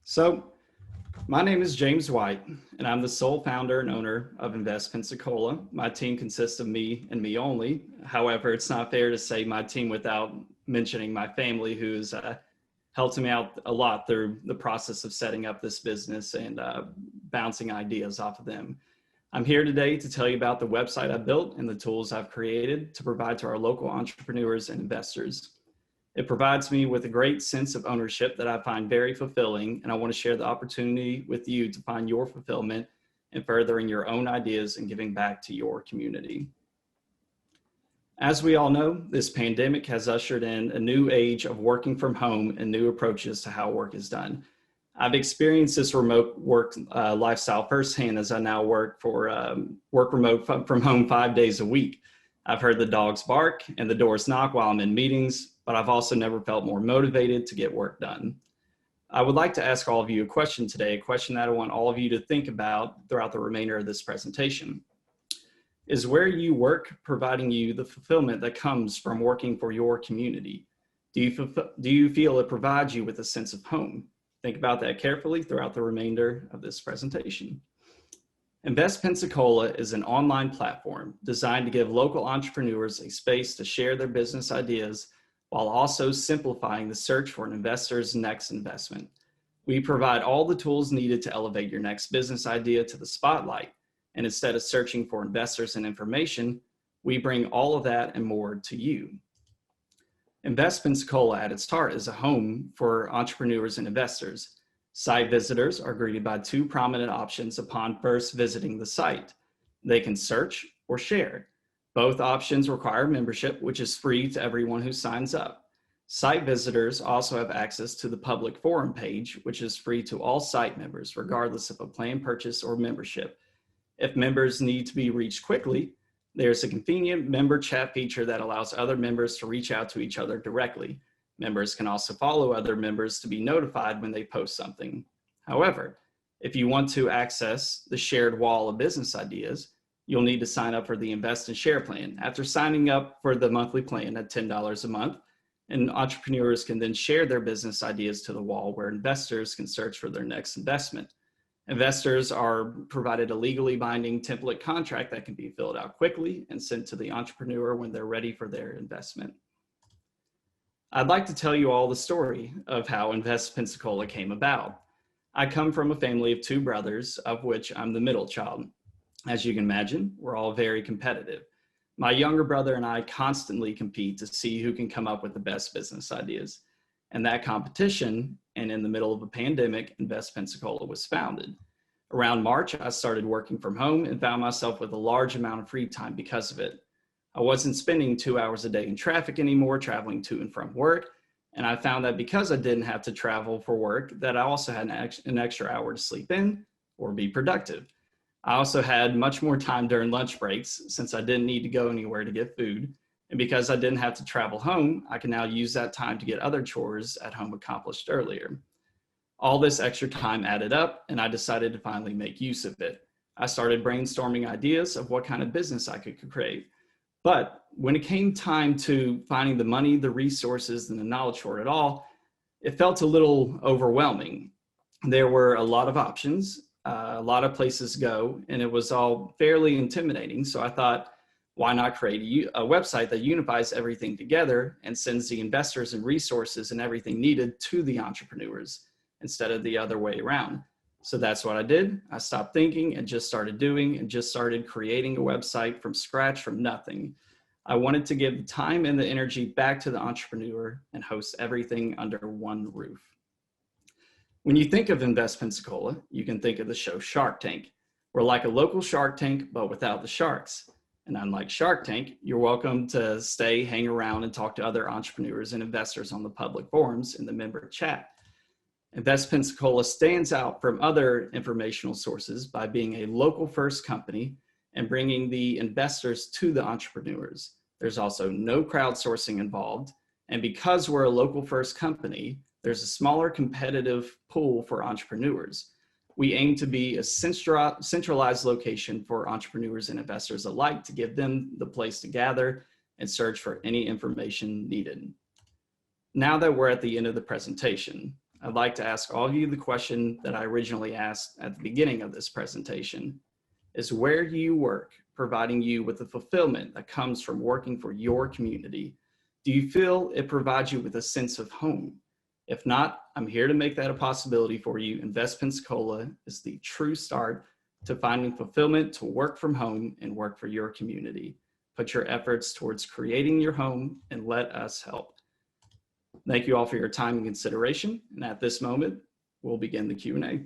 So, my name is James White, and I'm the sole founder and owner of InvestPensacola. My team consists of me and me only. However, it's not fair to say my team without mentioning my family, who's helped me out a lot through the process of setting up this business and bouncing ideas off of them. I'm here today to tell you about the website I built and the tools I've created to provide to our local entrepreneurs and investors. It provides me with a great sense of ownership that I find very fulfilling, and I want to share the opportunity with you to find your fulfillment in furthering your own ideas and giving back to your community. As we all know, this pandemic has ushered in a new age of working from home and new approaches to how work is done. I've experienced this remote work lifestyle firsthand, as I now work remote from home 5 days a week. I've heard the dogs bark and the doors knock while I'm in meetings, but I've also never felt more motivated to get work done. I would like to ask all of you a question today, a question that I want all of you to think about throughout the remainder of this presentation. Is where you work providing you the fulfillment that comes from working for your community? Do you feel it provides you with a sense of home? Think about that carefully throughout the remainder of this presentation. InvestPensacola is an online platform designed to give local entrepreneurs a space to share their business ideas while also simplifying the search for an investor's next investment. We provide all the tools needed to elevate your next business idea to the spotlight. And instead of searching for investors and information, we bring all of that and more to you. InvestPensacola at its heart is a home for entrepreneurs and investors. Site visitors are greeted by two prominent options upon first visiting the site. They can search or share. Both options require membership, which is free to everyone who signs up. Site visitors also have access to the public forum page, which is free to all site members, regardless of a planned purchase or membership. If members need to be reached quickly, there's a convenient member chat feature that allows other members to reach out to each other directly. Members can also follow other members to be notified when they post something. However, if you want to access the shared wall of business ideas, you'll need to sign up for the Invest and Share plan. After signing up for the monthly plan at $10 a month, and entrepreneurs can then share their business ideas to the wall where investors can search for their next investment. Investors are provided a legally binding template contract that can be filled out quickly and sent to the entrepreneur when they're ready for their investment. I'd like to tell you all the story of how InvestPensacola came about. I come from a family of two brothers, of which I'm the middle child. As you can imagine, we're all very competitive. My younger brother and I constantly compete to see who can come up with the best business ideas. And that competition, and in the middle of a pandemic, InvestPensacola was founded. Around March, I started working from home and found myself with a large amount of free time because of it. I wasn't spending 2 hours a day in traffic anymore, traveling to and from work. And I found that because I didn't have to travel for work, that I also had an extra hour to sleep in or be productive. I also had much more time during lunch breaks since I didn't need to go anywhere to get food. And because I didn't have to travel home, I can now use that time to get other chores at home accomplished earlier. All this extra time added up, and I decided to finally make use of it. I started brainstorming ideas of what kind of business I could create. But when it came time to finding the money, the resources, and the knowledge for it all, it felt a little overwhelming. There were a lot of options, a lot of places to go, and it was all fairly intimidating. So I thought, why not create a website that unifies everything together and sends the investors and resources and everything needed to the entrepreneurs instead of the other way around? So that's what I did. I stopped thinking and just started doing and just started creating a website from scratch, from nothing. I wanted to give the time and the energy back to the entrepreneur and host everything under one roof. When you think of InvestPensacola, you can think of the show Shark Tank. We're like a local Shark Tank, but without the sharks. And unlike Shark Tank, you're welcome to stay, hang around, and talk to other entrepreneurs and investors on the public forums in the member chat. InvestPensacola stands out from other informational sources by being a local first company and bringing the investors to the entrepreneurs. There's also no crowdsourcing involved. And because we're a local first company, there's a smaller competitive pool for entrepreneurs. We aim to be a centralized location for entrepreneurs and investors alike to give them the place to gather and search for any information needed. Now that we're at the end of the presentation, I'd like to ask all of you the question that I originally asked at the beginning of this presentation. Is where you work providing you with the fulfillment that comes from working for your community? Do you feel it provides you with a sense of home? If not, I'm here to make that a possibility for you. Invest Pensacola is the true start to finding fulfillment to work from home and work for your community. Put your efforts towards creating your home and let us help. Thank you all for your time and consideration. And at this moment, we'll begin the Q&A.